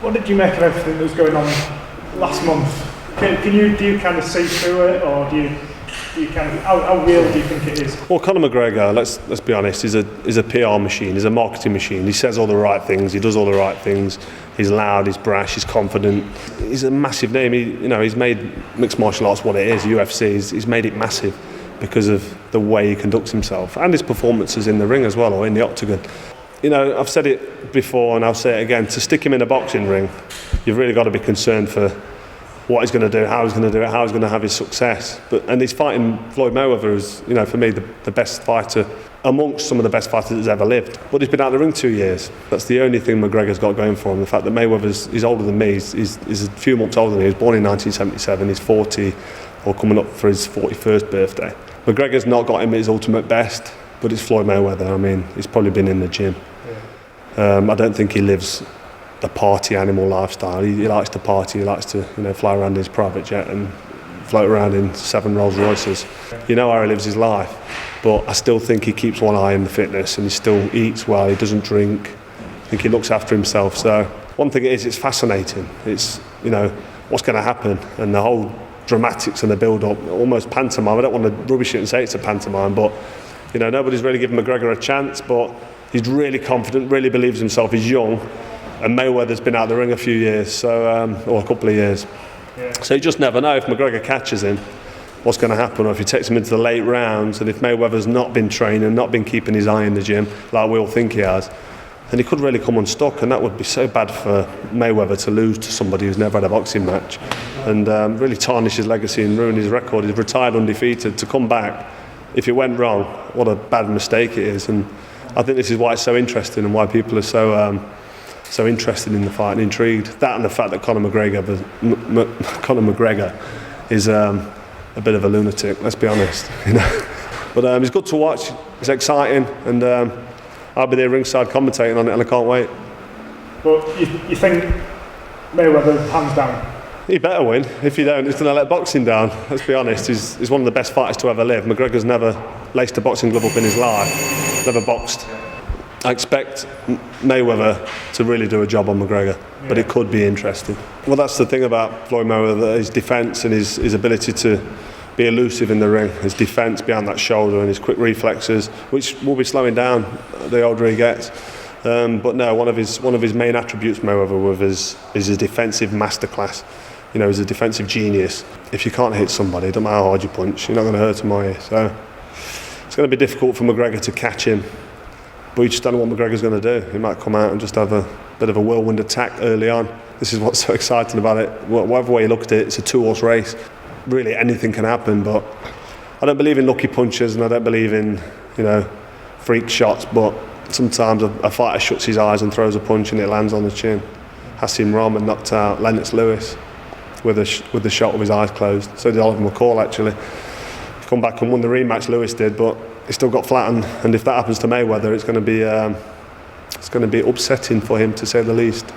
What did you make of everything that was going on last month? Do you kind of see through it, or do you kind of, how real do you think it is? Well, Conor McGregor, let's be honest, is a PR machine, he's a marketing machine. He says all the right things, he does all the right things. He's loud, he's brash, he's confident. He's a massive name. He's made mixed martial arts what it is, UFC. He's made it massive because of the way he conducts himself and his performances in the ring as well, or in the octagon. I've said it before and I'll say it again, to stick him in a boxing ring, you've really got to be concerned for what he's going to do, how he's going to do it, how he's going to have his success. And he's fighting Floyd Mayweather, who's, for me, the best fighter amongst some of the best fighters that's ever lived. But he's been out of the ring 2 years. That's the only thing McGregor's got going for him. The fact that he's older than me. He's a few months older than me. He was born in 1977. He's 40, or coming up for his 41st birthday. McGregor's not got him at his ultimate best, but it's Floyd Mayweather. I mean, he's probably been in the gym. I don't think he lives the party animal lifestyle. He likes to party. He likes to, fly around in his private jet and float around in 7 Rolls Royces. You know how he lives his life. But I still think he keeps one eye on the fitness, and he still eats well. He doesn't drink. I think he looks after himself. So one thing it is, it's fascinating. It's what's going to happen, and the whole dramatics and the build-up, almost pantomime. I don't want to rubbish it and say it's a pantomime, but nobody's really given McGregor a chance. But he's really confident, really believes himself. He's young, and Mayweather's been out of the ring a few years, so or a couple of years. Yeah. So you just never know if McGregor catches him, what's going to happen, or if he takes him into the late rounds, and if Mayweather's not been training, not been keeping his eye in the gym, like we all think he has, then he could really come unstuck, and that would be so bad for Mayweather to lose to somebody who's never had a boxing match, and really tarnish his legacy and ruin his record. He's retired undefeated. To come back, if it went wrong, what a bad mistake it is. And I think this is why it's so interesting, and why people are so interested in the fight and intrigued. That, and the fact that Conor McGregor is a bit of a lunatic, let's be honest. But it's good to watch. It's exciting, and I'll be there ringside commentating on it, and I can't wait. But you think Mayweather hands down? He better win. If you don't, he's going to let boxing down. Let's be honest. He's one of the best fighters to ever live. McGregor's never laced a boxing glove up in his life. Never boxed. I expect Mayweather to really do a job on McGregor, but it could be interesting. Well, that's the thing about Floyd Mayweather, his defence and his ability to be elusive in the ring, his defence behind that shoulder and his quick reflexes, which will be slowing down the older he gets. But no, one of his main attributes, Mayweather, is his defensive masterclass. He's a defensive genius. If you can't hit somebody, it doesn't matter how hard you punch, you're not going to hurt him, are you? So it's going to be difficult for McGregor to catch him. But you just don't know what McGregor's going to do. He might come out and just have a bit of a whirlwind attack early on. This is what's so exciting about it. Whatever way you look at it, it's a 2-horse race. Really, anything can happen. But I don't believe in lucky punches, and I don't believe in freak shots. But sometimes a fighter shuts his eyes and throws a punch and it lands on the chin. Hassim Rahman knocked out Lennox Lewis with the shot with his eyes closed. So did Oliver McCall, actually. He come back and won the rematch, Lewis did, but he still got flattened. And if that happens to Mayweather, it's going to be upsetting for him, to say the least.